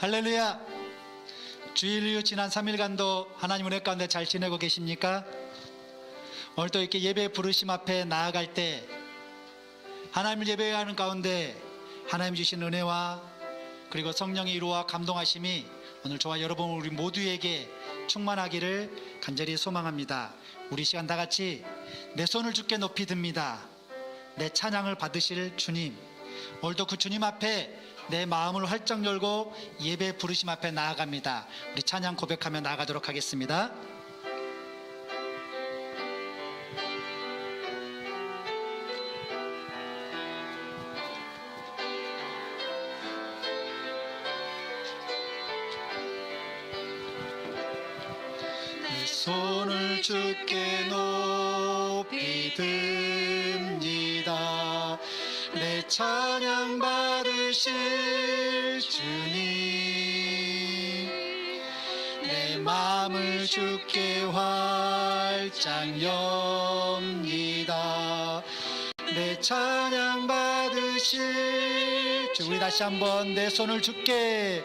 할렐루야. 주일 이후 지난 3일간도 하나님 은혜 가운데 잘 지내고 계십니까? 오늘도 이렇게 예배 부르심 앞에 나아갈 때 하나님을 예배하는 가운데 하나님 주신 은혜와 그리고 성령의 위로와 감동하심이 오늘 저와 여러분 우리 모두에게 충만하기를 간절히 소망합니다. 우리 시간 다 같이 내 손을 주께 높이 듭니다. 내 찬양을 받으실 주님, 오늘도 그 주님 앞에 내 마음을 활짝 열고 예배 부르심 앞에 나아갑니다. 우리 찬양 고백하며 나아가도록 하겠습니다. 내 손을 주께 높이 듭니다. 내 찬양 받으실 주님, 내 마음을 주께 활짝 엽니다. 내 찬양 받으실 주. 우리 다시 한번 내 손을 주께,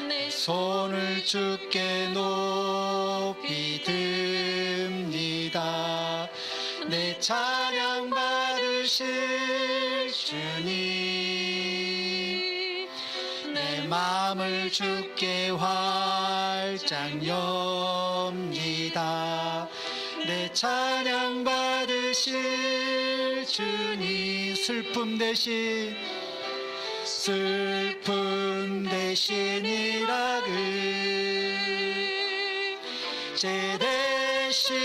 내 손을 주께 높이 듭니다. 내 찬양 받으실 주님, 내 마음을 주께 활짝 엽니다. 내 찬양 받으실 주님, 슬픔 대신 이락을 제 대신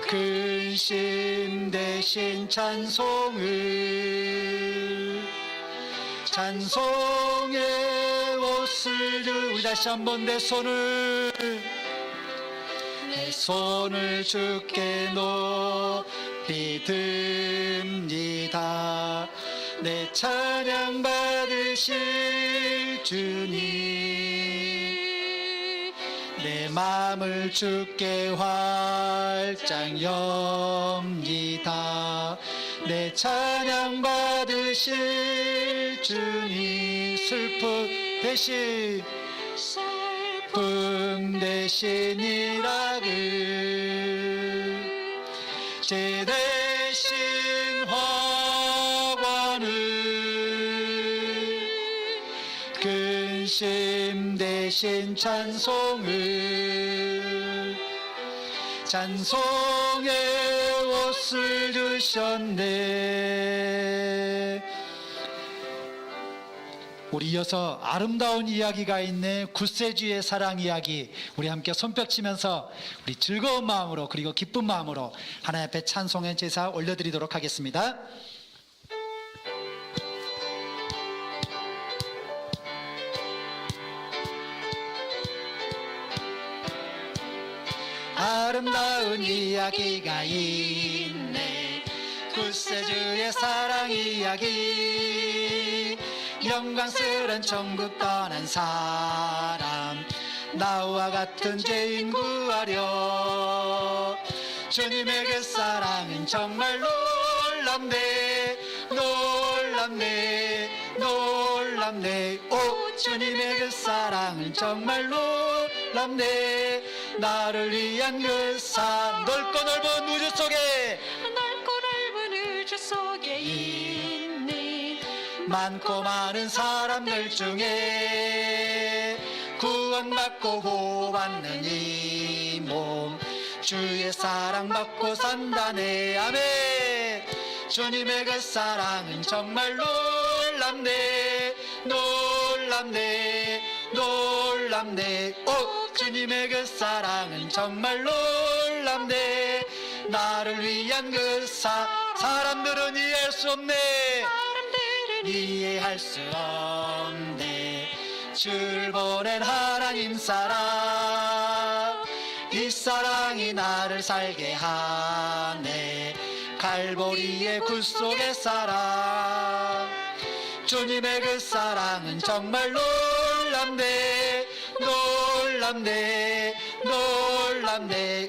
근심 대신 찬송의 옷을 우리 다시 한번 내 손을 주께 높이 듭니다. 내 찬양 받으실 주님, 내 마음을 주께 활짝 엽니다. 내 찬양 받으실 주님, 슬픔 대신 이락을 제 대신 화관을 근심 대신 찬송의 옷을 주셨네. 우리 이어서 아름다운 이야기가 있는 굿세주의 사랑 이야기, 우리 함께 손뼉 치면서 우리 즐거운 마음으로 그리고 기쁜 마음으로 하나님 앞에 찬송의 제사 올려드리도록 하겠습니다. 아름다운 이야기가 있네, 굿세주의 사랑 이야기. 영광스런 천국 떠난 사람, 나와 같은 죄인 구하려. 주님의 그 사랑은 정말 놀랍네. 오, 주님의 그 사랑은 정말 놀랍네. 나를 위한 그 넓고 넓은 우주 속에 있는 많고 많은 사람들 중에 구원받고 보호받는 이 몸, 주의 사랑받고 산다네. 아멘. 주님의 그 사랑은 정말 놀랍네. 오, 주님의 그 사랑은 정말 놀랍네. 나를 위한 그 사람들은 이해할 수 없네. 줄 보낸 하나님 사랑, 이 사랑이 나를 살게 하네. 갈보리의 굿속의 사랑, 주님의 그 사랑은 정말 놀랍네.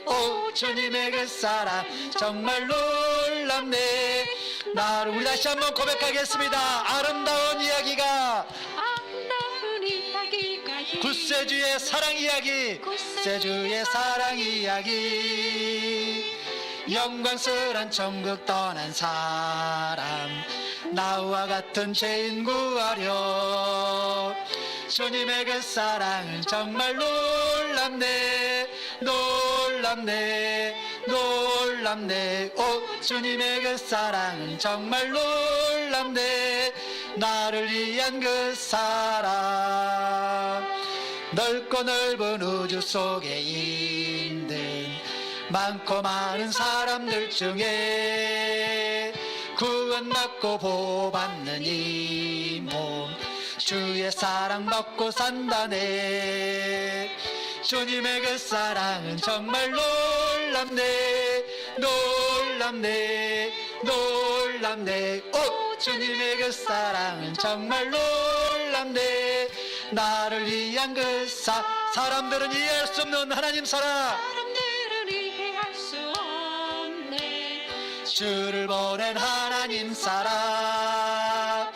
오, 주님의 그 사랑 정말 놀랍네. 나를 우리 다시 한번 고백하겠습니다. 아름다운 이야기가 아름다운 이야기가 굿세주의 사랑 이야기, 굿세주의 사랑 이야기. 영광스런 천국 떠난 사람, 나와 같은 죄인 구하려. 주님의 그 사랑은 정말 놀랍네, 놀랍네, 놀랍네. 오, 주님의 그 사랑은 정말 놀랍네. 나를 위한 그 사랑. 넓고 넓은 우주 속에 있는 많고 많은 사람들 중에 구원받고 보호받는 이 몸, 주의 사랑 받고 산다네. 주님의 그 사랑은 정말 놀랍네, 놀랍네, 놀랍네. 오, 주님의 그 사랑은 정말 놀랍네. 나를 위한 그 사람들은 이해할 수 없는 하나님 사랑, 사람들은 이해할 수 없네. 주를 보낸 하나님 사랑,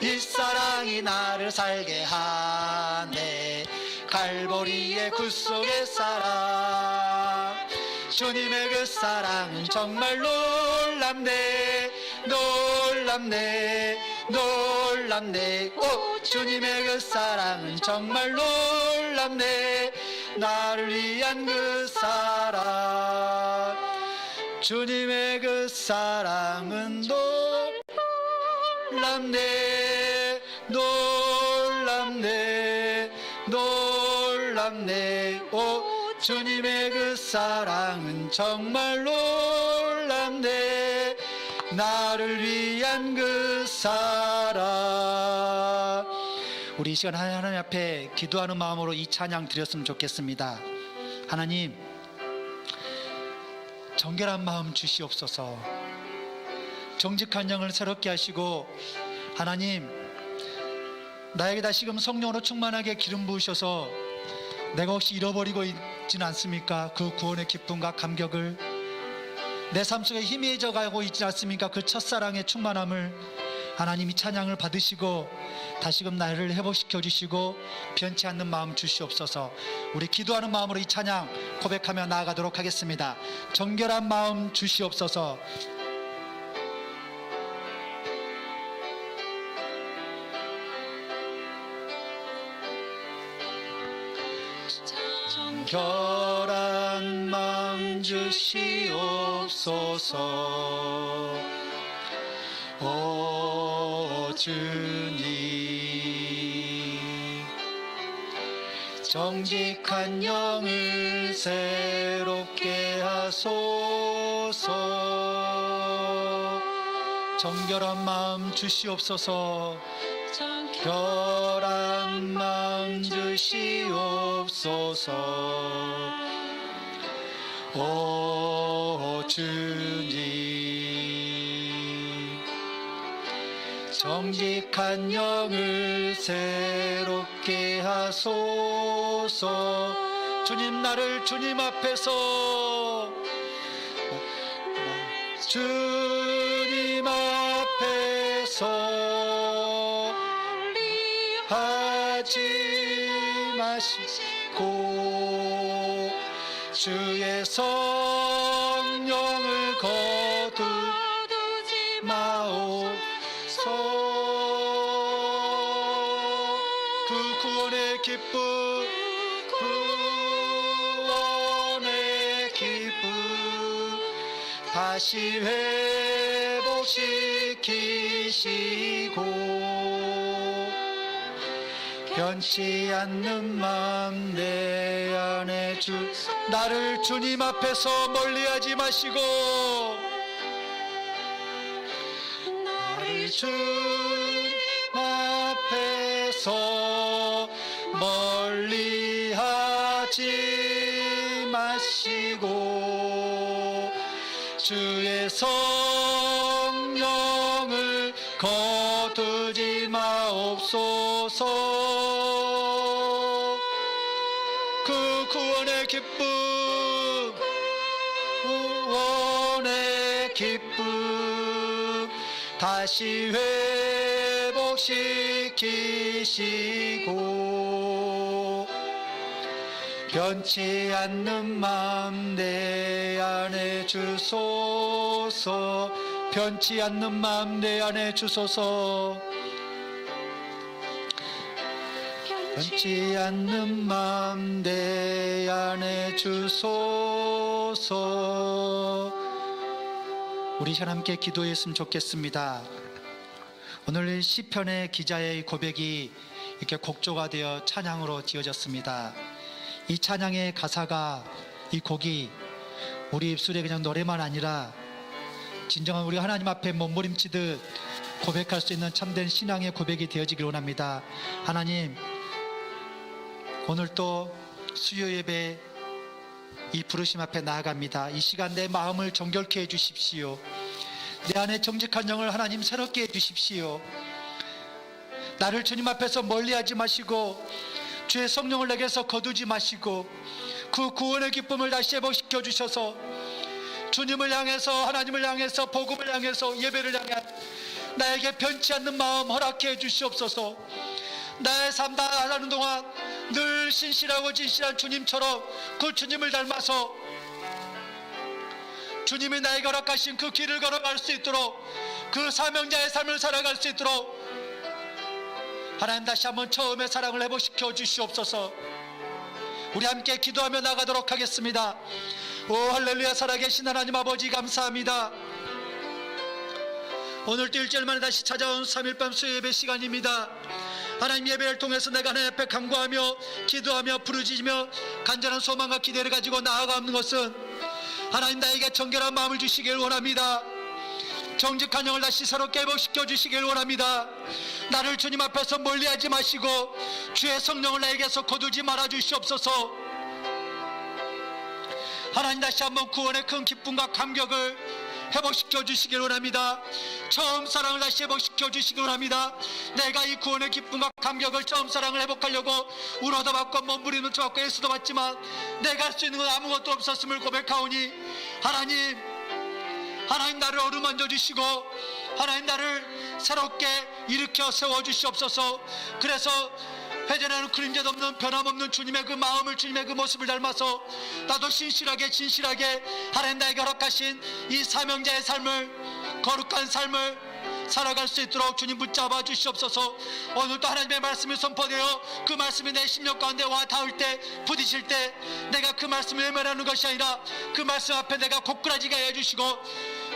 이 사랑이 나를 살게 하네. 갈보리의 구속의 사랑, 주님의 그 사랑은 정말 놀랍네, 놀랍네, 놀랍네. 오, 주님의 그 사랑은 정말 놀랍네. 나를 위한 그 사랑, 주님의 그 사랑은 놀랍네, 놀랍네, 놀랍네. 오, 주님의 그 사랑은 정말 놀랍네. 나를 위한 그 사랑. 우리 이 시간 하나님 앞에 기도하는 마음으로 이 찬양 드렸으면 좋겠습니다. 하나님, 정결한 마음 주시옵소서. 정직한 영을 새롭게 하시고, 하나님, 나에게 다시금 성령으로 충만하게 기름 부으셔서 내가 혹시 잃어버리고 있지는 않습니까? 그 구원의 기쁨과 감격을, 내 삶 속에 희미해져 가고 있지 않습니까? 그 첫사랑의 충만함을 하나님이 찬양을 받으시고 다시금 나를 회복시켜 주시고 변치 않는 마음 주시옵소서. 우리 기도하는 마음으로 이 찬양 고백하며 나아가도록 하겠습니다. 정결한 마음 주시옵소서. 정결한 마음 주시옵소서. 오 주님, 정직한 영을 새롭게 하소서. 정결한 마음 주시옵소서. 정결한 마음 주시옵소서. 오 주님, 정직한 영을 새롭게 하소서. 주님, 나를 주님 앞에서, 주님 앞에서 하지 마시고 주의 성령을 거두지 마옵소서. 그 구원의 기쁨, 구원의 기쁨 다시 회복시키시고 변치 않는 마음 내 안에 나를 주님 앞에서 멀리하지 마시고 나를 주님 앞에서 멀리하지 마시고 주의 성령을 거두지 마옵소서. 그 구원의 기쁨, 구원의 기쁨 다시 회복시키시고 변치 않는 마음 내 안에 주소서. 변치 않는 마음 내 안에 주소서. 변치 않는 마음 내 안에 주소서. 우리 하나님께 기도했으면 좋겠습니다. 오늘 시편의 기자의 고백이 이렇게 곡조가 되어 찬양으로 지어졌습니다. 이 찬양의 가사가, 이 곡이 우리 입술에 그냥 노래만 아니라 진정한 우리 하나님 앞에 몸부림치듯 고백할 수 있는 참된 신앙의 고백이 되어지길 원합니다. 하나님, 오늘 또 수요 예배 이 부르심 앞에 나아갑니다. 이 시간 내 마음을 정결케 해주십시오. 내 안에 정직한 영을 하나님 새롭게 해주십시오. 나를 주님 앞에서 멀리하지 마시고 주의 성령을 내게서 거두지 마시고 그 구원의 기쁨을 다시 회복시켜 주셔서 주님을 향해서, 하나님을 향해서, 복음을 향해서, 예배를 향한 나에게 변치 않는 마음 허락해 주시옵소서. 나의 삶 다하는 동안 늘 신실하고 진실한 주님처럼 그 주님을 닮아서 주님이 나에게 허락하신 그 길을 걸어갈 수 있도록, 그 사명자의 삶을 살아갈 수 있도록 하나님 다시 한번 처음의 사랑을 회복시켜 주시옵소서. 우리 함께 기도하며 나가도록 하겠습니다. 오 할렐루야. 살아계신 하나님 아버지 감사합니다. 오늘도 일주일 만에 다시 찾아온 3일 밤 수요 예배 시간입니다. 하나님, 예배를 통해서 내가 하나님 앞에 간구하며 기도하며 부르짖으며 간절한 소망과 기대를 가지고 나아가는 것은 하나님 나에게 정결한 마음을 주시길 원합니다. 정직한 영을 다시 새롭게 회복시켜 주시길 원합니다. 나를 주님 앞에서 멀리하지 마시고 주의 성령을 나에게서 거두지 말아 주시옵소서. 하나님, 다시 한번 구원의 큰 기쁨과 감격을 회복시켜 주시길 원합니다. 처음 사랑을 다시 회복시켜 주시길 원합니다. 내가 이 구원의 기쁨과 감격을, 처음 사랑을 회복하려고 울어도 받고 몸부림도 받고 애써도 받지만 내가 할 수 있는 건 아무것도 없었음을 고백하오니 하나님 나를 어루만져 주시고 하나님 나를 새롭게 일으켜 세워 주시옵소서. 그래서 회전하는 그림자도 없는 변함없는 주님의 그 마음을, 주님의 그 모습을 닮아서 나도 신실하게 진실하게 하나님 나에게 허락하신 이 사명자의 삶을, 거룩한 삶을 살아갈 수 있도록 주님 붙잡아 주시옵소서. 오늘도 하나님의 말씀이 선포되어 그 말씀이 내 심령 가운데 와 닿을 때, 부딪힐 때 내가 그 말씀을 외면하는 것이 아니라 그 말씀 앞에 내가 고꾸라지게 해주시고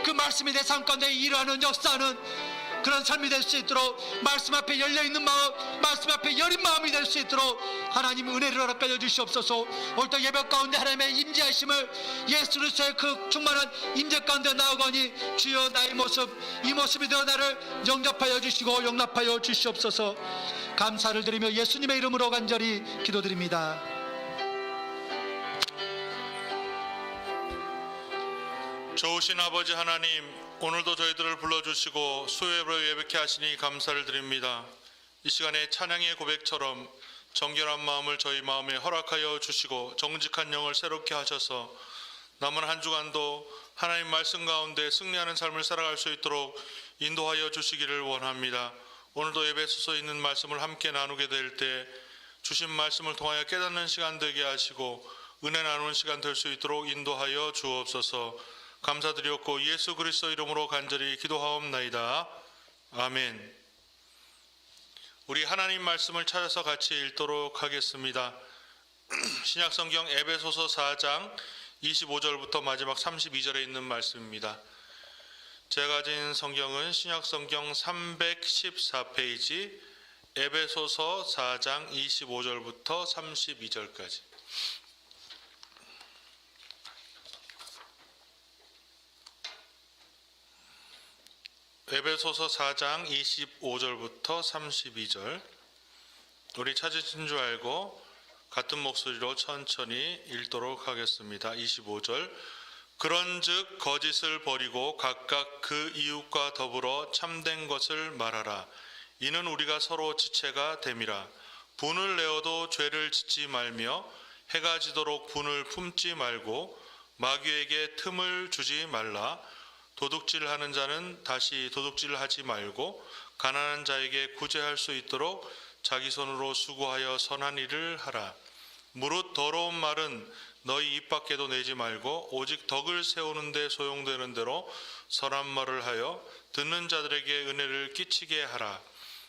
그 말씀이 내 삶 가운데 일하는, 역사하는 그런 삶이 될 수 있도록, 말씀 앞에 열려있는 마음, 말씀 앞에 여린 마음이 될 수 있도록 하나님 은혜를 허락하여 주시옵소서. 오늘도 예배 가운데 하나님의 임재하심을, 예수 그리스도의 그 충만한 임재 가운데 나아가니 주여 나의 모습, 이 모습이 되어 나를 영접하여 주시고 용납하여 주시옵소서. 감사를 드리며 예수님의 이름으로 간절히 기도드립니다. 좋으신 아버지 하나님, 오늘도 저희들을 불러주시고 수요예배로 예배케 하시니 감사를 드립니다. 이 시간에 찬양의 고백처럼 정결한 마음을 저희 마음에 허락하여 주시고 정직한 영을 새롭게 하셔서 남은 한 주간도 하나님 말씀 가운데 승리하는 삶을 살아갈 수 있도록 인도하여 주시기를 원합니다. 오늘도 예배에 서 있는 말씀을 함께 나누게 될 때 주신 말씀을 통하여 깨닫는 시간 되게 하시고 은혜 나누는 시간 될 수 있도록 인도하여 주옵소서. 감사드렸고 예수 그리스도 이름으로 간절히 기도하옵나이다. 아멘. 우리 하나님 말씀을 찾아서 같이 읽도록 하겠습니다. 신약성경 에베소서 4장 25절부터 마지막 32절에 있는 말씀입니다. 제가 가진 성경은 신약성경 314페이지 에베소서 4장 25절부터 32절까지. 에베소서 4장 25절부터 32절. 우리 찾으신 줄 알고 같은 목소리로 천천히 읽도록 하겠습니다. 25절. 그런즉 거짓을 버리고 각각 그 이웃과 더불어 참된 것을 말하라. 이는 우리가 서로 지체가 됨이라. 분을 내어도 죄를 짓지 말며 해가 지도록 분을 품지 말고 마귀에게 틈을 주지 말라. 도둑질하는 자는 다시 도둑질하지 말고 가난한 자에게 구제할 수 있도록 자기 손으로 수고하여 선한 일을 하라. 무릇 더러운 말은 너희 입 밖에도 내지 말고 오직 덕을 세우는 데 소용되는 대로 선한 말을 하여 듣는 자들에게 은혜를 끼치게 하라.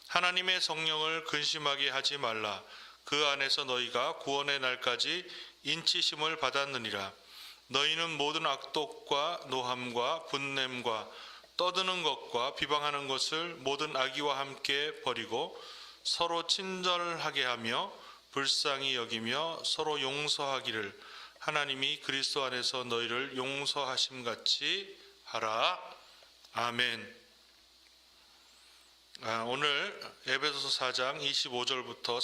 하나님의 성령을 근심하게 하지 말라. 그 안에서 너희가 구원의 날까지 인치심을 받았느니라. 너희는 모든 악독과 노함과 분냄과 떠드는 것과 비방하는 것을 모든 악의와 함께 버리고 서로 친절하게 하며 불쌍히 여기며 서로 용서하기를 하나님이 그리스도 안에서 너희를 용서하심 같이 하라. 아멘. 오늘 에베소서 4장 25절부터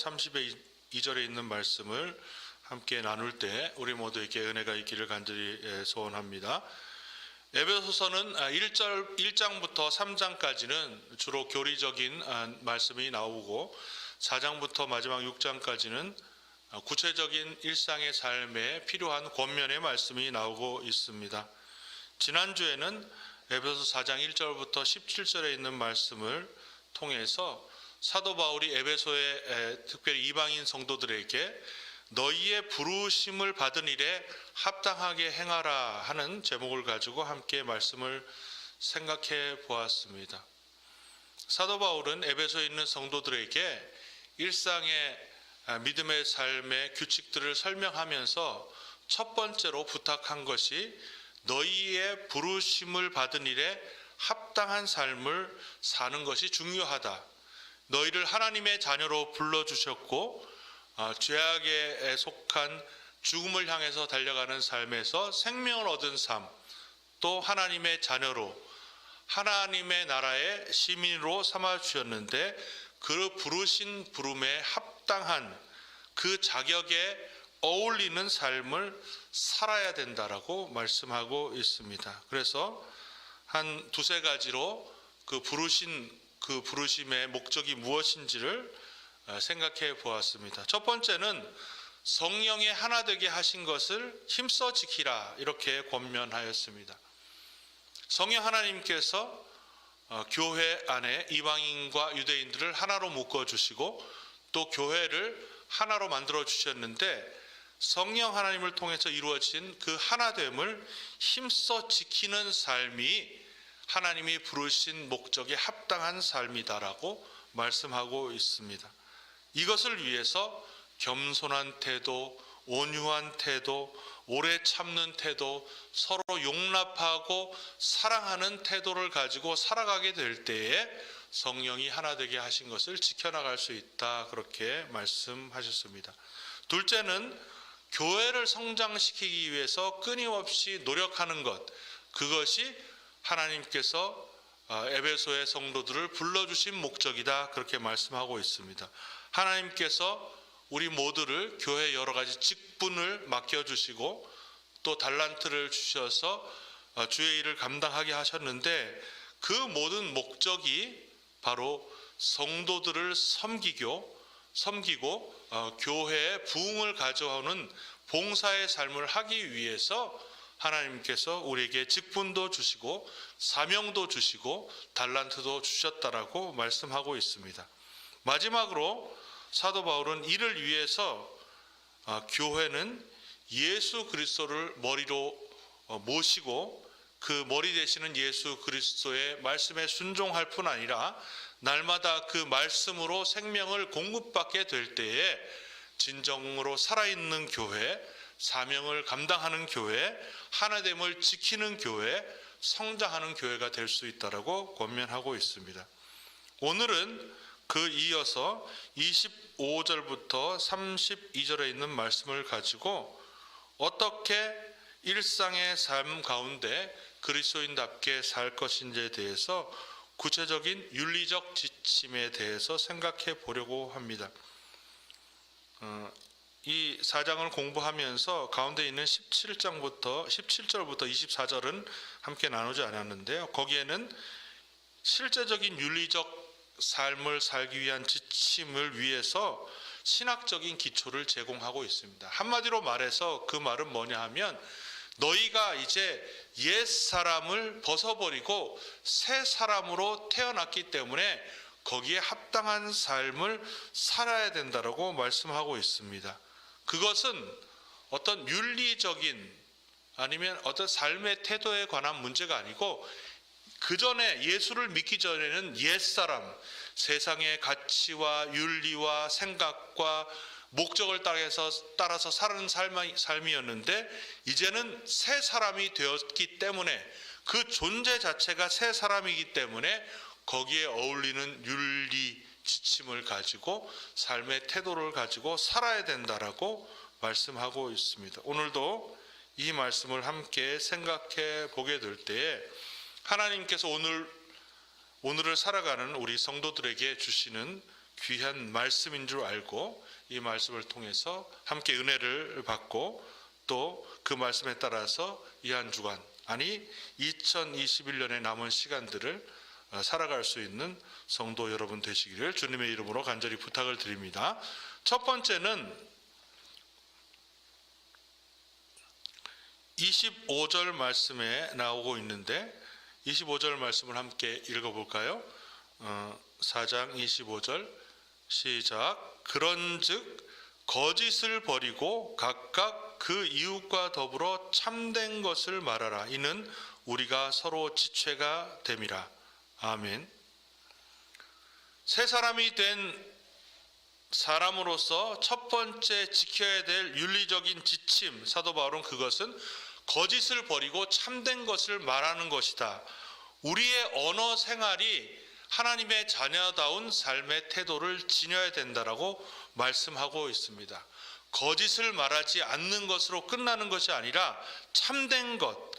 32절에 있는 말씀을 함께 나눌 때 우리 모두에게 은혜가 있기를 간절히 소원합니다. 에베소서는 1장부터 3장까지는 주로 교리적인 말씀이 나오고 4장부터 마지막 6장까지는 구체적인 일상의 삶에 필요한 권면의 말씀이 나오고 있습니다. 지난주에는 에베소서 4장 1절부터 17절에 있는 말씀을 통해서 사도 바울이 에베소의 특별히 이방인 성도들에게 너희의 부르심을 받은 일에 합당하게 행하라 하는 제목을 가지고 함께 말씀을 생각해 보았습니다. 사도 바울은 에베소에 있는 성도들에게 일상의 믿음의 삶의 규칙들을 설명하면서 첫 번째로 부탁한 것이 너희의 부르심을 받은 일에 합당한 삶을 사는 것이 중요하다. 너희를 하나님의 자녀로 불러주셨고 죄악에 속한 죽음을 향해서 달려가는 삶에서 생명을 얻은 삶, 또 하나님의 자녀로 하나님의 나라의 시민으로 삼아주셨는데 그 부르신 부름에 합당한 그 자격에 어울리는 삶을 살아야 된다라고 말씀하고 있습니다. 그래서 한 두세 가지로 그 부르심의 목적이 무엇인지를 생각해 보았습니다. 첫 번째는 성령의 하나 되게 하신 것을 힘써 지키라 이렇게 권면하였습니다. 성령 하나님께서 교회 안에 이방인과 유대인들을 하나로 묶어주시고 또 교회를 하나로 만들어 주셨는데 성령 하나님을 통해서 이루어진 그 하나됨을 힘써 지키는 삶이 하나님이 부르신 목적에 합당한 삶이다라고 말씀하고 있습니다. 이것을 위해서 겸손한 태도, 온유한 태도, 오래 참는 태도, 서로 용납하고 사랑하는 태도를 가지고 살아가게 될 때에 성령이 하나 되게 하신 것을 지켜나갈 수 있다 그렇게 말씀하셨습니다. 둘째는 교회를 성장시키기 위해서 끊임없이 노력하는 것, 그것이 하나님께서 에베소의 성도들을 불러주신 목적이다 그렇게 말씀하고 있습니다. 하나님께서 우리 모두를 교회 여러 가지 직분을 맡겨주시고 또 달란트를 주셔서 주의 일을 감당하게 하셨는데 그 모든 목적이 바로 성도들을 섬기고 교회의 부흥을 가져오는 봉사의 삶을 하기 위해서 하나님께서 우리에게 직분도 주시고 사명도 주시고 달란트도 주셨다라고 말씀하고 있습니다. 마지막으로 사도 바울은 이를 위해서 교회는 예수 그리스도를 머리로 모시고 그 머리 되시는 예수 그리스도의 말씀에 순종할 뿐 아니라 날마다 그 말씀으로 생명을 공급받게 될 때에 진정으로 살아있는 교회, 사명을 감당하는 교회, 하나됨을 지키는 교회, 성장하는 교회가 될 수 있다라고 권면하고 있습니다. 오늘은 그 이어서 25절부터 32절에 있는 말씀을 가지고 어떻게 일상의 삶 가운데 그리스도인답게 살 것인지에 대해서 구체적인 윤리적 지침에 대해서 생각해 보려고 합니다. 이 4장을 공부하면서 가운데 있는 17절부터 24절은 함께 나누지 않았는데요. 거기에는 실제적인 윤리적 삶을 살기 위한 지침을 위해서 신학적인 기초를 제공하고 있습니다. 한마디로 말해서 그 말은 뭐냐 하면 너희가 이제 옛 사람을 벗어버리고 새 사람으로 태어났기 때문에 거기에 합당한 삶을 살아야 된다라고 말씀하고 있습니다. 그것은 어떤 윤리적인 아니면 어떤 삶의 태도에 관한 문제가 아니고 그 전에 예수를 믿기 전에는 옛사람, 세상의 가치와 윤리와 생각과 목적을 따라서 사는 삶이었는데 이제는 새 사람이 되었기 때문에 그 존재 자체가 새 사람이기 때문에 거기에 어울리는 윤리 지침을 가지고 삶의 태도를 가지고 살아야 된다라고 말씀하고 있습니다. 오늘도 이 말씀을 함께 생각해 보게 될 때에 하나님께서 오늘을 살아가는 우리 성도들에게 주시는 귀한 말씀인 줄 알고 이 말씀을 통해서 함께 은혜를 받고 또 그 말씀에 따라서 이 한 주간 아니 2021년의 남은 시간들을 살아갈 수 있는 성도 여러분 되시기를 주님의 이름으로 간절히 부탁을 드립니다. 첫 번째는 25절 말씀에 나오고 있는데 25절 말씀을 함께 읽어볼까요? 4장 25절 시작. 그런즉 거짓을 버리고 각각 그 이웃과 더불어 참된 것을 말하라. 이는 우리가 서로 지체가 됨이라. 아멘. 새 사람이 된 사람으로서 첫 번째 지켜야 될 윤리적인 지침, 사도 바울은 그것은 거짓을 버리고 참된 것을 말하는 것이다. 우리의 언어 생활이 하나님의 자녀다운 삶의 태도를 지녀야 된다라고 말씀하고 있습니다. 거짓을 말하지 않는 것으로 끝나는 것이 아니라 참된 것,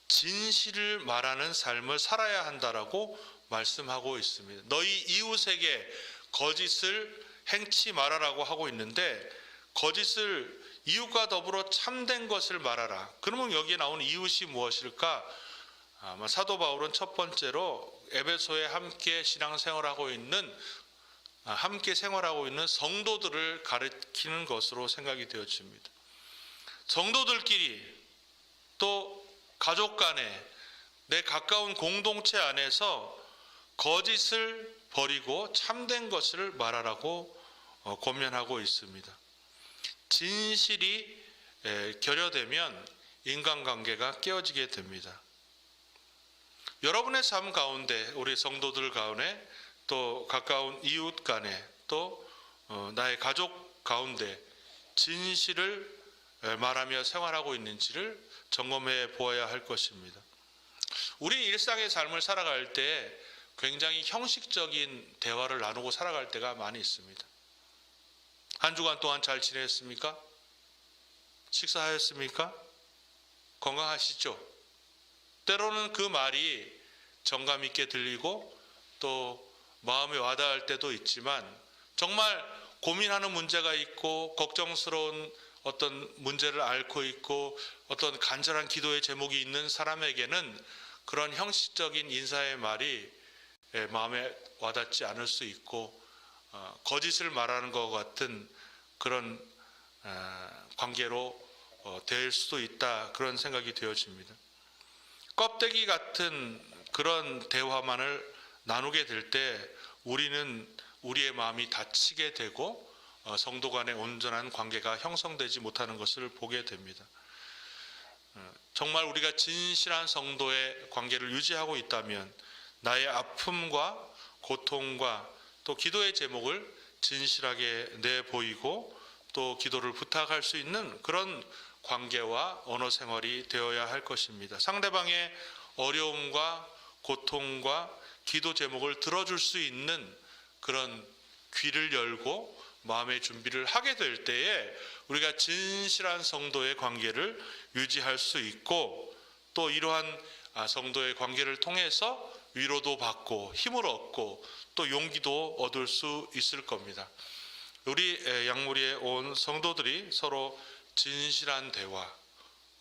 진실을 말하는 삶을 살아야 한다라고 말씀하고 있습니다. 너희 이웃에게 거짓을 행치 말하라고 하고 있는데 거짓을 이웃과 더불어 참된 것을 말하라. 그러면 여기에 나오는 이웃이 무엇일까? 아마 사도 바울은 첫 번째로 에베소에 함께 신앙생활하고 있는 성도들을 가리키는 것으로 생각이 되어집니다. 성도들끼리 또 가족 간에 내 가까운 공동체 안에서 거짓을 버리고 참된 것을 말하라고 권면하고 있습니다. 진실이 결여되면 인간관계가 깨어지게 됩니다. 여러분의 삶 가운데 우리 성도들 가운데 또 가까운 이웃 간에 또 나의 가족 가운데 진실을 말하며 생활하고 있는지를 점검해 보아야 할 것입니다. 우리 일상의 삶을 살아갈 때 굉장히 형식적인 대화를 나누고 살아갈 때가 많이 있습니다. 한 주간 동안 잘 지냈습니까? 식사하였습니까? 건강하시죠? 때로는 그 말이 정감 있게 들리고 또 마음에 와닿을 때도 있지만 정말 고민하는 문제가 있고 걱정스러운 어떤 문제를 앓고 있고 어떤 간절한 기도의 제목이 있는 사람에게는 그런 형식적인 인사의 말이 마음에 와닿지 않을 수 있고 거짓을 말하는 것 같은 그런 관계로 될 수도 있다, 그런 생각이 되어집니다. 껍데기 같은 그런 대화만을 나누게 될 때 우리는 우리의 마음이 다치게 되고 성도 간의 온전한 관계가 형성되지 못하는 것을 보게 됩니다. 정말 우리가 진실한 성도의 관계를 유지하고 있다면 나의 아픔과 고통과 또 기도의 제목을 진실하게 내보이고 또 기도를 부탁할 수 있는 그런 관계와 언어 생활이 되어야 할 것입니다. 상대방의 어려움과 고통과 기도 제목을 들어줄 수 있는 그런 귀를 열고 마음의 준비를 하게 될 때에 우리가 진실한 성도의 관계를 유지할 수 있고 또 이러한 성도의 관계를 통해서 위로도 받고 힘을 얻고 또 용기도 얻을 수 있을 겁니다. 우리 양무리에 온 성도들이 서로 진실한 대화,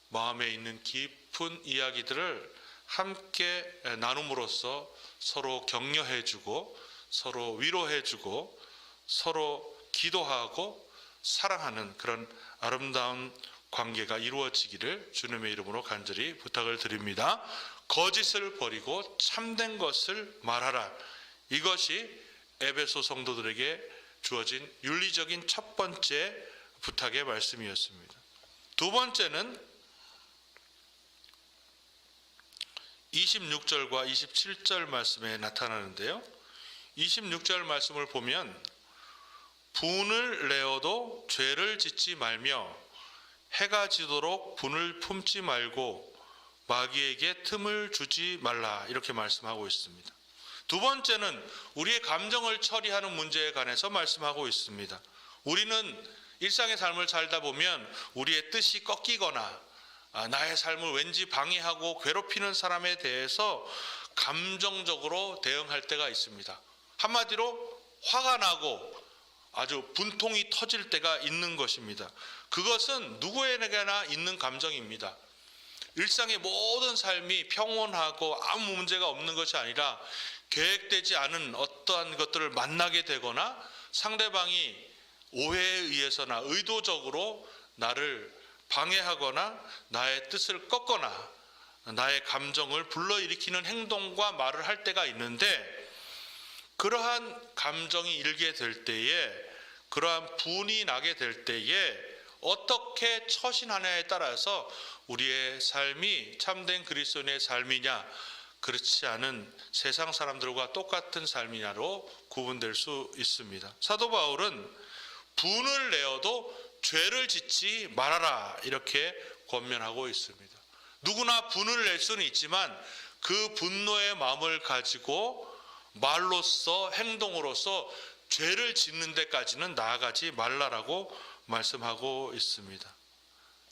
마음에 있는 깊은 이야기들을 함께 나눔으로써 서로 격려해주고 서로 위로해주고 서로 기도하고 사랑하는 그런 아름다운 관계가 이루어지기를 주님의 이름으로 간절히 부탁을 드립니다. 거짓을 버리고 참된 것을 말하라. 이것이 에베소 성도들에게 주어진 윤리적인 첫 번째 부탁의 말씀이었습니다. 두 번째는 26절과 27절 말씀에 나타나는데요. 26절 말씀을 보면 분을 내어도 죄를 짓지 말며 해가 지도록 분을 품지 말고 마귀에게 틈을 주지 말라, 이렇게 말씀하고 있습니다. 두 번째는 우리의 감정을 처리하는 문제에 관해서 말씀하고 있습니다. 우리는 일상의 삶을 살다 보면 우리의 뜻이 꺾이거나 나의 삶을 왠지 방해하고 괴롭히는 사람에 대해서 감정적으로 대응할 때가 있습니다. 한마디로 화가 나고 아주 분통이 터질 때가 있는 것입니다. 그것은 누구에게나 있는 감정입니다. 일상의 모든 삶이 평온하고 아무 문제가 없는 것이 아니라 계획되지 않은 어떠한 것들을 만나게 되거나 상대방이 오해에 의해서나 의도적으로 나를 방해하거나 나의 뜻을 꺾거나 나의 감정을 불러일으키는 행동과 말을 할 때가 있는데, 그러한 감정이 일게 될 때에, 그러한 분이 나게 될 때에 어떻게 처신하냐에 따라서 우리의 삶이 참된 그리스도인의 삶이냐, 그렇지 않은 세상 사람들과 똑같은 삶이냐로 구분될 수 있습니다. 사도 바울은 분을 내어도 죄를 짓지 말아라, 이렇게 권면하고 있습니다. 누구나 분을 낼 수는 있지만 그 분노의 마음을 가지고 말로써 행동으로써 죄를 짓는 데까지는 나아가지 말라라고 말씀하고 있습니다.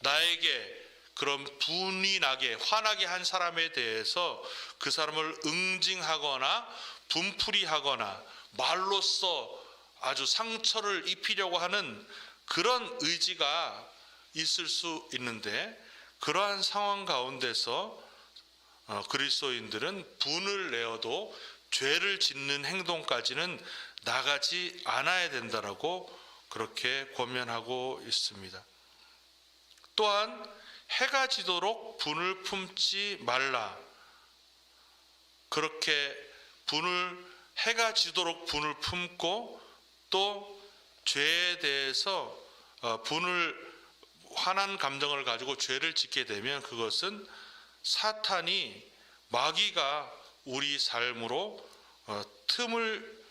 나에게 그런 분이 나게 화나게 한 사람에 대해서 그 사람을 응징하거나 분풀이하거나 말로써 아주 상처를 입히려고 하는 그런 의지가 있을 수 있는데, 그러한 상황 가운데서 그리스도인들은 분을 내어도 죄를 짓는 행동까지는 나가지 않아야 된다라고 그렇게 권면하고 있습니다. 또한 해가 지도록 분을 품지 말라. 그렇게 해가 지도록 분을 품고 또 죄에 대해서 화난 감정을 가지고 죄를 짓게 되면 그것은 사탄이, 마귀가 우리 삶으로 틈을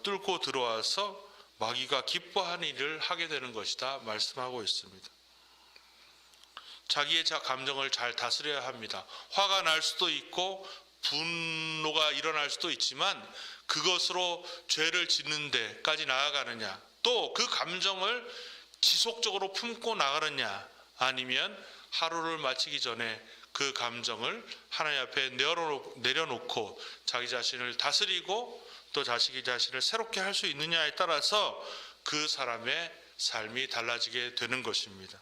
뚫고 들어와서 마귀가 기뻐하는 일을 하게 되는 것이다 말씀하고 있습니다. 자기의 감정을 잘 다스려야 합니다. 화가 날 수도 있고 분노가 일어날 수도 있지만 그것으로 죄를 짓는 데까지 나아가느냐, 또 그 감정을 지속적으로 품고 나가느냐, 아니면 하루를 마치기 전에 그 감정을 하나님 앞에 내려놓고 자기 자신을 다스리고 또 자기 자신을 새롭게 할 수 있느냐에 따라서 그 사람의 삶이 달라지게 되는 것입니다.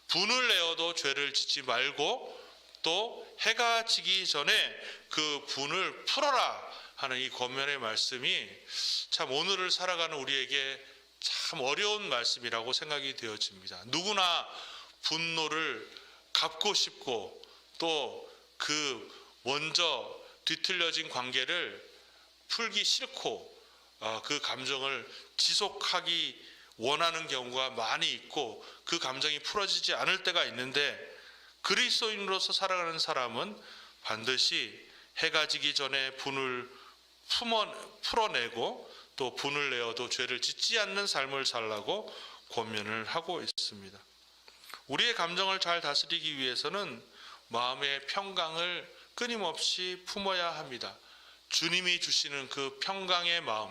분을 내어도 죄를 짓지 말고 또 해가 지기 전에 그 분을 풀어라 하는 이 권면의 말씀이 참 오늘을 살아가는 우리에게 참 어려운 말씀이라고 생각이 되어집니다. 누구나 분노를 갚고 싶고 또 그 먼저 뒤틀려진 관계를 풀기 싫고 그 감정을 지속하기 원하는 경우가 많이 있고 그 감정이 풀어지지 않을 때가 있는데, 그리스도인으로서 살아가는 사람은 반드시 해가 지기 전에 분을 풀어내고 또 분을 내어도 죄를 짓지 않는 삶을 살라고 권면을 하고 있습니다. 우리의 감정을 잘 다스리기 위해서는 마음의 평강을 끊임없이 품어야 합니다. 주님이 주시는 그 평강의 마음,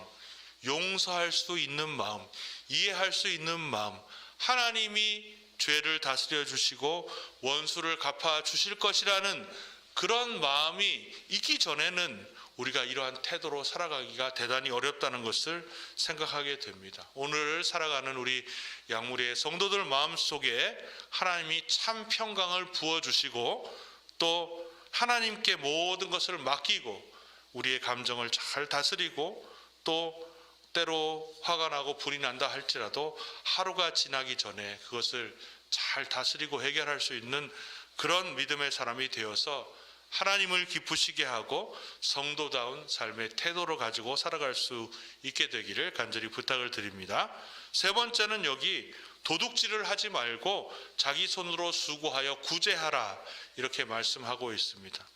용서할 수 있는 마음, 이해할 수 있는 마음, 하나님이 죄를 다스려 주시고 원수를 갚아 주실 것이라는 그런 마음이 있기 전에는 우리가 이러한 태도로 살아가기가 대단히 어렵다는 것을 생각하게 됩니다. 오늘 살아가는 우리 양무리의 성도들 마음속에 하나님이 참 평강을 부어주시고 또 하나님께 모든 것을 맡기고 우리의 감정을 잘 다스리고 또 때로 화가 나고 불이 난다 할지라도 하루가 지나기 전에 그것을 잘 다스리고 해결할 수 있는 그런 믿음의 사람이 되어서 하나님을 기쁘시게 하고 성도다운 삶의 태도를 가지고 살아갈 수 있게 되기를 간절히 부탁을 드립니다. 세 번째는 여기 도둑질을 하지 말고 자기 손으로 수고하여 구제하라 이렇게 말씀하고 있습니다.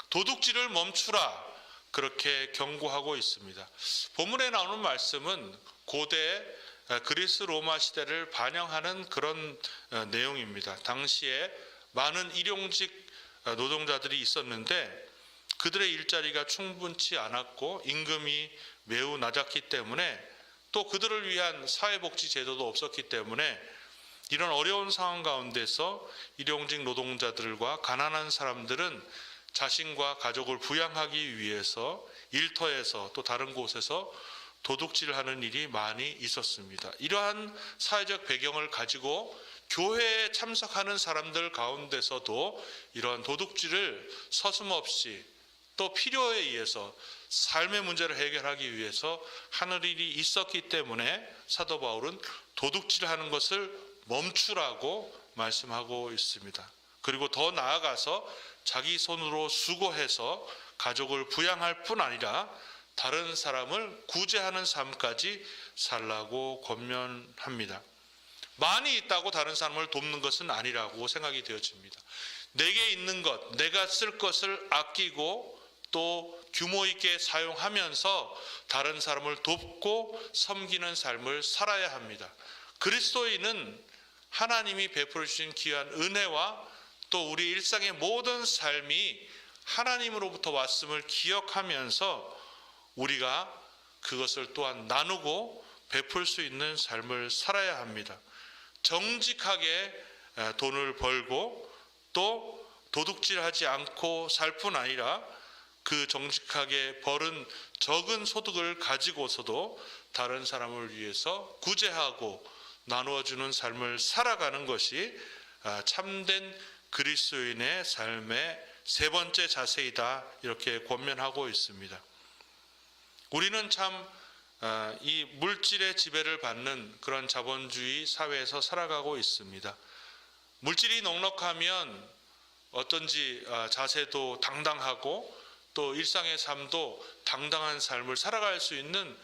도둑질을 멈추라 그렇게 경고하고 있습니다. 본문에 나오는 말씀은 고대 그리스 로마 시대를 반영하는 그런 내용입니다. 당시에 많은 일용직 노동자들이 있었는데 그들의 일자리가 충분치 않았고 임금이 매우 낮았기 때문에 또 그들을 위한 사회복지 제도도 없었기 때문에 이런 어려운 상황 가운데서 일용직 노동자들과 가난한 사람들은 자신과 가족을 부양하기 위해서 일터에서 또 다른 곳에서 도둑질하는 일이 많이 있었습니다. 이러한 사회적 배경을 가지고 교회에 참석하는 사람들 가운데서도 이러한 도둑질을 서슴없이 또 필요에 의해서 삶의 문제를 해결하기 위해서 하는 일이 있었기 때문에 사도 바울은 도둑질하는 것을 멈추라고 말씀하고 있습니다. 그리고 더 나아가서 자기 손으로 수고해서 가족을 부양할 뿐 아니라 다른 사람을 구제하는 삶까지 살라고 권면합니다. 많이 있다고 다른 사람을 돕는 것은 아니라고 생각이 되어집니다. 내게 있는 것, 내가 쓸 것을 아끼고 또 규모 있게 사용하면서 다른 사람을 돕고 섬기는 삶을 살아야 합니다. 그리스도인은 하나님이 베풀어 주신 귀한 은혜와 또 우리 일상의 모든 삶이 하나님으로부터 왔음을 기억하면서 우리가 그것을 또한 나누고 베풀 수 있는 삶을 살아야 합니다. 정직하게 돈을 벌고 또 도둑질하지 않고 살 뿐 아니라 그 정직하게 벌은 적은 소득을 가지고서도 다른 사람을 위해서 구제하고 나누어주는 삶을 살아가는 것이 참된 그리스도인의 삶의 세 번째 자세이다 이렇게 권면하고 있습니다. 우리는 참 이 물질의 지배를 받는 그런 자본주의 사회에서 살아가고 있습니다. 물질이 넉넉하면 어떤지 자세도 당당하고 또 일상의 삶도 당당한 삶을 살아갈 수 있는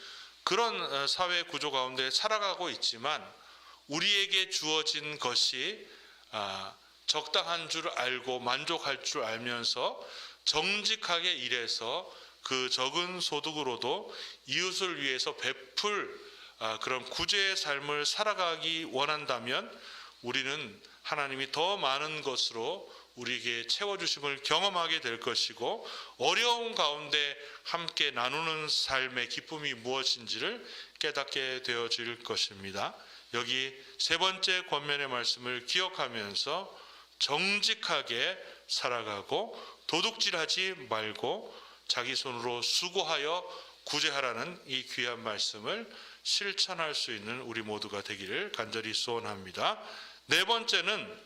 그런 사회 구조 가운데 살아가고 있지만 우리에게 주어진 것이 적당한 줄 알고 만족할 줄 알면서 정직하게 일해서 그 적은 소득으로도 이웃을 위해서 베풀 그런 구제의 삶을 살아가기 원한다면 우리는 하나님이 더 많은 것으로 우리에게 채워주심을 경험하게 될 것이고 어려운 가운데 함께 나누는 삶의 기쁨이 무엇인지를 깨닫게 되어질 것입니다. 여기 세 번째 권면의 말씀을 기억하면서 정직하게 살아가고 도둑질하지 말고 자기 손으로 수고하여 구제하라는 이 귀한 말씀을 실천할 수 있는 우리 모두가 되기를 간절히 소원합니다. 네 번째는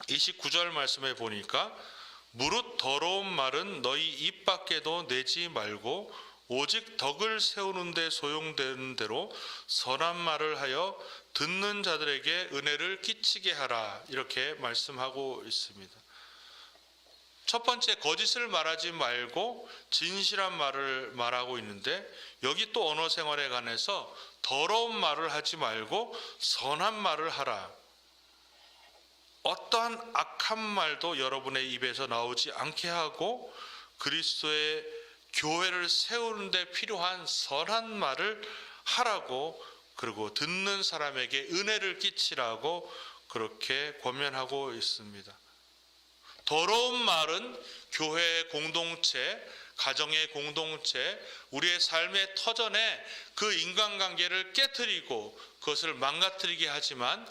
29절 말씀에 보니까 무릇 더러운 말은 너희 입 밖에도 내지 말고 오직 덕을 세우는 데 소용되는 대로 선한 말을 하여 듣는 자들에게 은혜를 끼치게 하라 이렇게 말씀하고 있습니다. 첫 번째 거짓을 말하지 말고 진실한 말을 말하고 있는데 여기 또 언어 생활에 관해서 더러운 말을 하지 말고 선한 말을 하라. 어떠한 악한 말도 여러분의 입에서 나오지 않게 하고 그리스도의 교회를 세우는 데 필요한 선한 말을 하라고 그리고 듣는 사람에게 은혜를 끼치라고 그렇게 권면하고 있습니다. 더러운 말은 교회의 공동체, 가정의 공동체, 우리의 삶의 터전에 그 인간관계를 깨트리고 그것을 망가뜨리게 하지만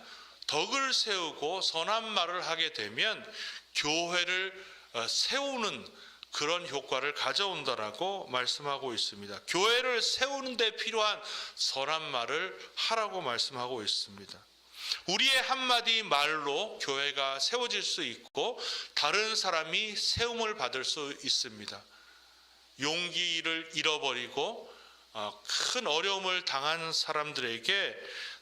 덕을 세우고 선한 말을 하게 되면 교회를 세우는 그런 효과를 가져온다라고 말씀하고 있습니다. 교회를 세우는 데 필요한 선한 말을 하라고 말씀하고 있습니다. 우리의 한마디 말로 교회가 세워질 수 있고 다른 사람이 세움을 받을 수 있습니다. 용기를 잃어버리고 큰 어려움을 당한 사람들에게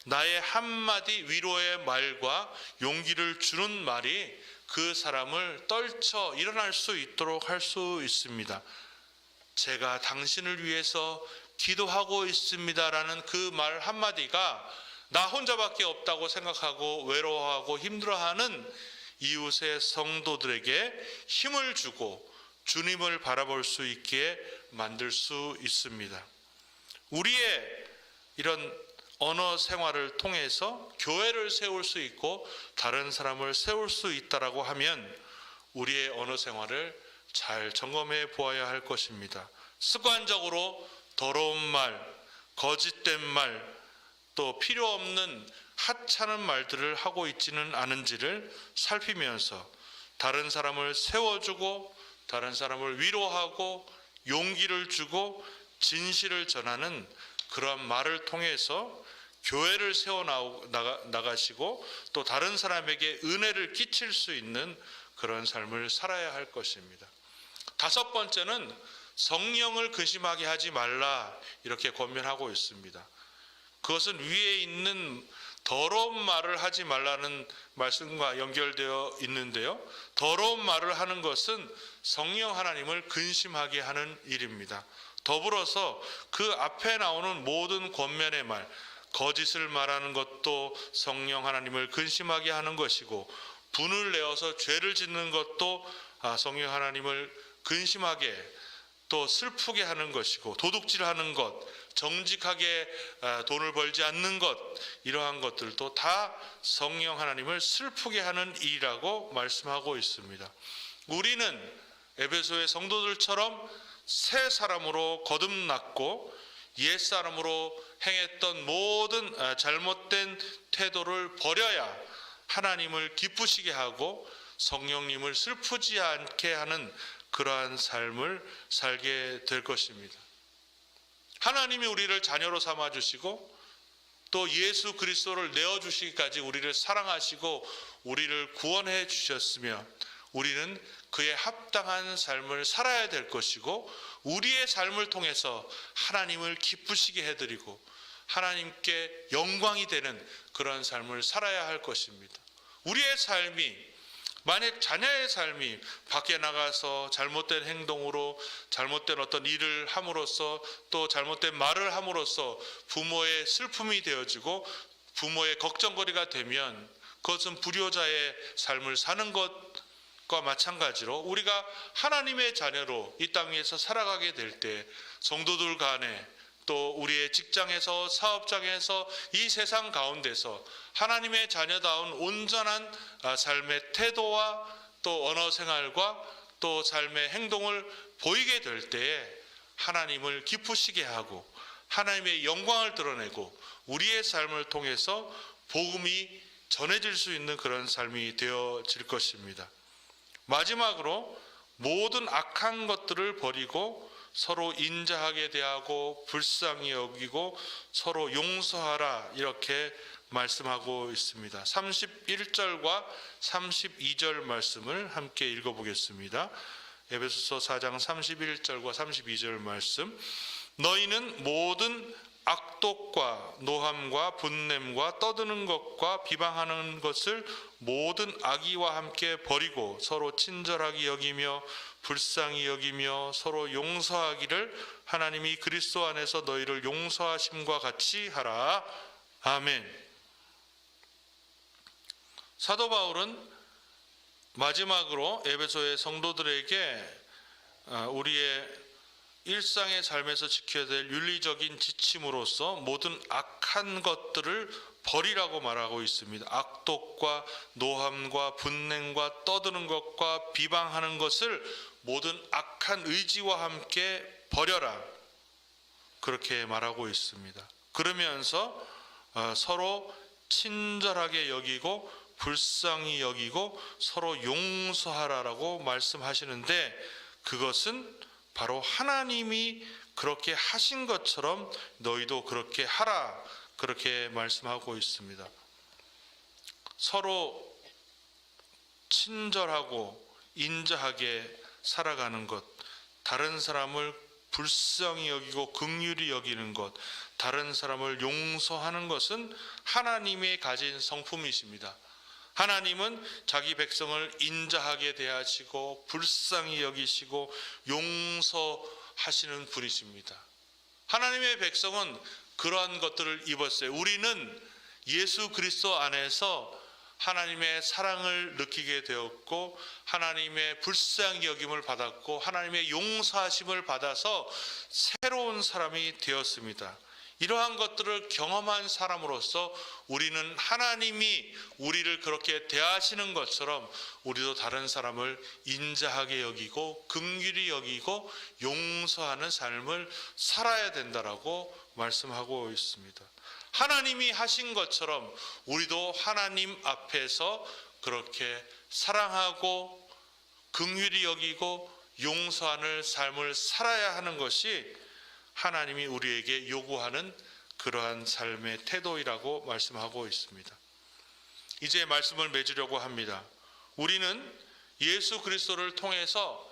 나의 한마디 위로의 말과 용기를 주는 말이 그 사람을 떨쳐 일어날 수 있도록 할 수 있습니다. 제가 당신을 위해서 기도하고 있습니다라는 그 말 한마디가 나 혼자밖에 없다고 생각하고 외로워하고 힘들어하는 이웃의 성도들에게 힘을 주고 주님을 바라볼 수 있게 만들 수 있습니다. 우리의 이런 언어 생활을 통해서 교회를 세울 수 있고 다른 사람을 세울 수 있다라고 하면 우리의 언어 생활을 잘 점검해 보아야 할 것입니다. 습관적으로 더러운 말, 거짓된 말, 또 필요 없는 하찮은 말들을 하고 있지는 않은지를 살피면서 다른 사람을 세워주고 다른 사람을 위로하고 용기를 주고 진실을 전하는 그런 말을 통해서 교회를 세워 나가시고 또 다른 사람에게 은혜를 끼칠 수 있는 그런 삶을 살아야 할 것입니다. 다섯 번째는 성령을 근심하게 하지 말라 이렇게 권면하고 있습니다. 그것은 위에 있는 더러운 말을 하지 말라는 말씀과 연결되어 있는데요. 더러운 말을 하는 것은 성령 하나님을 근심하게 하는 일입니다. 더불어서 그 앞에 나오는 모든 권면의 말, 거짓을 말하는 것도 성령 하나님을 근심하게 하는 것이고 분을 내어서 죄를 짓는 것도 성령 하나님을 근심하게 또 슬프게 하는 것이고 도둑질하는 것, 정직하게 돈을 벌지 않는 것 이러한 것들도 다 성령 하나님을 슬프게 하는 일이라고 말씀하고 있습니다. 우리는 에베소의 성도들처럼 새 사람으로 거듭났고 옛사람으로 행했던 모든 잘못된 태도를 버려야 하나님을 기쁘시게 하고 성령님을 슬프지 않게 하는 그러한 삶을 살게 될 것입니다. 하나님이 우리를 자녀로 삼아주시고 또 예수 그리스도를 내어주시기까지 우리를 사랑하시고 우리를 구원해 주셨으며 우리는 그에 합당한 삶을 살아야 될 것이고 우리의 삶을 통해서 하나님을 기쁘시게 해드리고 하나님께 영광이 되는 그런 삶을 살아야 할 것입니다. 우리의 삶이 만약 자녀의 삶이 밖에 나가서 잘못된 행동으로 잘못된 어떤 일을 함으로써 또 잘못된 말을 함으로써 부모의 슬픔이 되어지고 부모의 걱정거리가 되면 그것은 불효자의 삶을 사는 것과 마찬가지로 우리가 하나님의 자녀로 이 땅에서 살아가게 될 때 성도들 간에 또 우리의 직장에서 사업장에서 이 세상 가운데서 하나님의 자녀다운 온전한 삶의 태도와 또 언어 생활과 또 삶의 행동을 보이게 될 때에 하나님을 기쁘시게 하고 하나님의 영광을 드러내고 우리의 삶을 통해서 복음이 전해질 수 있는 그런 삶이 되어질 것입니다. 마지막으로 모든 악한 것들을 버리고 서로 인자하게 대하고 불쌍히 여기고 서로 용서하라 이렇게 말씀하고 있습니다. 31절과 32절 말씀을 함께 읽어보겠습니다. 에베소서 4장 31절과 32절 말씀. 너희는 모든 악독과 노함과 분냄과 떠드는 것과 비방하는 것을 모든 악의와 함께 버리고 서로 친절하게 여기며 불쌍히 여기며 서로 용서하기를 하나님이 그리스도 안에서 너희를 용서하심과 같이 하라. 아멘. 사도 바울은 마지막으로 에베소의 성도들에게 우리의 일상의 삶에서 지켜야 될 윤리적인 지침으로서 모든 악한 것들을 버리라고 말하고 있습니다. 악독과 노함과 분냉과 떠드는 것과 비방하는 것을 모든 악한 의지와 함께 버려라. 그렇게 말하고 있습니다. 그러면서 서로 친절하게 여기고 불쌍히 여기고 서로 용서하라라고 말씀하시는데 그것은 바로 하나님이 그렇게 하신 것처럼 너희도 그렇게 하라 그렇게 말씀하고 있습니다. 서로 친절하고 인자하게 살아가는 것, 다른 사람을 불쌍히 여기고 긍휼히 여기는 것, 다른 사람을 용서하는 것은 하나님의 가진 성품이십니다. 하나님은 자기 백성을 인자하게 대하시고 불쌍히 여기시고 용서하시는 분이십니다. 하나님의 백성은 그러한 것들을 입었어요. 우리는 예수 그리스도 안에서 하나님의 사랑을 느끼게 되었고 하나님의 불쌍히 여김을 받았고 하나님의 용서하심을 받아서 새로운 사람이 되었습니다. 이러한 것들을 경험한 사람으로서 우리는 하나님이 우리를 그렇게 대하시는 것처럼 우리도 다른 사람을 인자하게 여기고 긍휼히 여기고 용서하는 삶을 살아야 된다라고 말씀하고 있습니다. 하나님이 하신 것처럼 우리도 하나님 앞에서 그렇게 사랑하고 긍휼히 여기고 용서하는 삶을 살아야 하는 것이 하나님이 우리에게 요구하는 그러한 삶의 태도이라고 말씀하고 있습니다. 이제 말씀을 맺으려고 합니다. 우리는 예수 그리스도를 통해서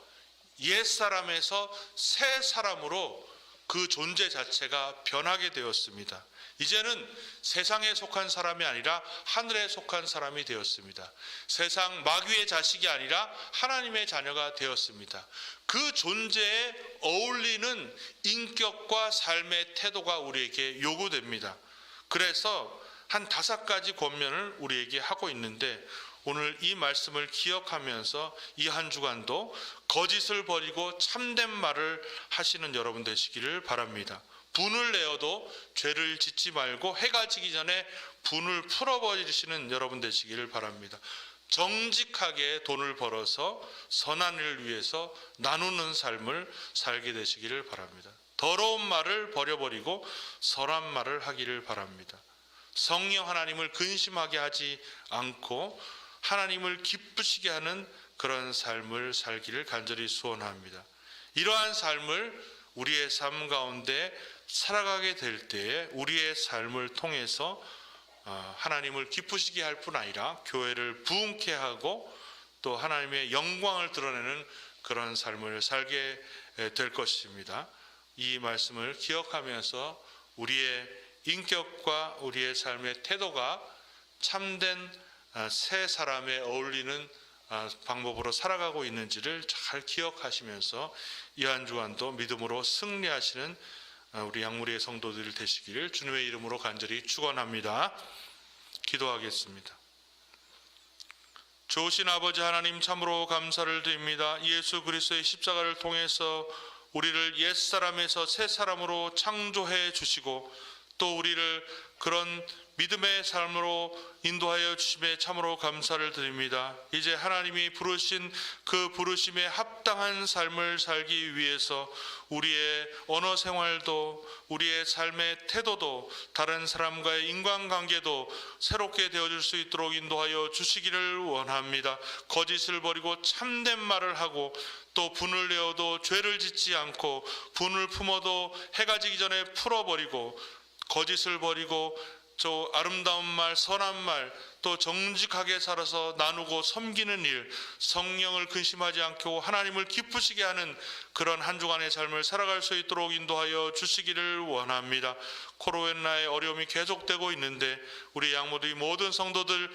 옛사람에서 새 사람으로 그 존재 자체가 변하게 되었습니다. 이제는 세상에 속한 사람이 아니라 하늘에 속한 사람이 되었습니다. 세상 마귀의 자식이 아니라 하나님의 자녀가 되었습니다. 그 존재에 어울리는 인격과 삶의 태도가 우리에게 요구됩니다. 그래서 한 5가지 권면을 우리에게 하고 있는데 오늘 이 말씀을 기억하면서 이 한 주간도 거짓을 버리고 참된 말을 하시는 여러분 되시기를 바랍니다. 분을 내어도 죄를 짓지 말고 해가 지기 전에 분을 풀어버리시는 여러분 되시기를 바랍니다. 정직하게 돈을 벌어서 선한 일을 위해서 나누는 삶을 살게 되시기를 바랍니다. 더러운 말을 버려버리고 선한 말을 하기를 바랍니다. 성령 하나님을 근심하게 하지 않고 하나님을 기쁘시게 하는 그런 삶을 살기를 간절히 소원합니다. 이러한 삶을 우리의 삶 가운데 살아가게 될 때에 우리의 삶을 통해서 하나님을 기쁘시게 할 뿐 아니라 교회를 부흥케 하고 또 하나님의 영광을 드러내는 그런 삶을 살게 될 것입니다. 이 말씀을 기억하면서 우리의 인격과 우리의 삶의 태도가 참된 새 사람에 어울리는 방법으로 살아가고 있는지를 잘 기억하시면서 이 한 주간도 믿음으로 승리하시는 우리 양무리의 성도들 되시기를 주님의 이름으로 간절히 축원합니다. 기도하겠습니다. 좋으신 아버지 하나님 참으로 감사를 드립니다. 예수 그리스도의 십자가를 통해서 우리를 옛사람에서 새사람으로 창조해 주시고 또 우리를 그런 믿음의 삶으로 인도하여 주심에 참으로 감사를 드립니다. 이제 하나님이 부르신 그 부르심에 합당한 삶을 살기 위해서 우리의 언어 생활도 우리의 삶의 태도도 다른 사람과의 인간관계도 새롭게 되어질 수 있도록 인도하여 주시기를 원합니다. 거짓을 버리고 참된 말을 하고 또 분을 내어도 죄를 짓지 않고 분을 품어도 해가 지기 전에 풀어버리고 거짓을 버리고 저 아름다운 말, 선한 말, 또 정직하게 살아서 나누고 섬기는 일, 성령을 근심하지 않고 하나님을 기쁘시게 하는 그런 한 주간의 삶을 살아갈 수 있도록 인도하여 주시기를 원합니다. 코로나의 어려움이 계속되고 있는데 우리 양모두의 모든 성도들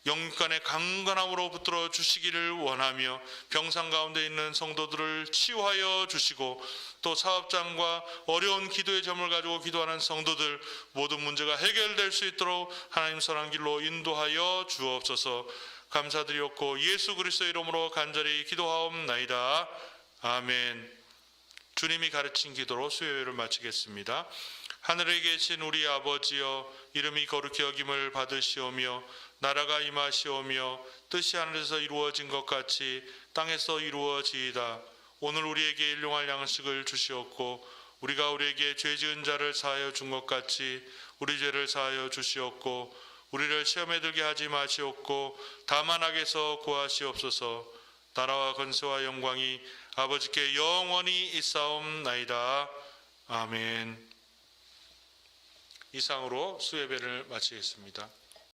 영육간의 강건함으로 붙들어 주시기를 원하며 병상 가운데 있는 성도들을 치유하여 주시고 또 사업장과 어려운 기도의 점을 가지고 기도하는 성도들 모든 문제가 해결될 수 있도록 하나님 선한 길로 인도하여 주옵소서. 감사드리옵고 예수 그리스도 이름으로 간절히 기도하옵나이다. 아멘. 주님이 가르친 기도로 수요일을 마치겠습니다. 하늘에 계신 우리 아버지여, 이름이 거룩히 여김을 받으시오며 나라가 임하시오며 뜻이 하늘에서 이루어진 것 같이 땅에서 이루어지이다. 오늘 우리에게 일용할 양식을 주시옵고 우리가 우리에게 죄 지은 자를 사하여 준 것 같이 우리 죄를 사하여 주시옵고 우리를 시험에 들게 하지 마시옵고 다만 악에서 구하시옵소서. 나라와 권세와 영광이 아버지께 영원히 있사옵나이다. 아멘. 이상으로 수예배를 마치겠습니다.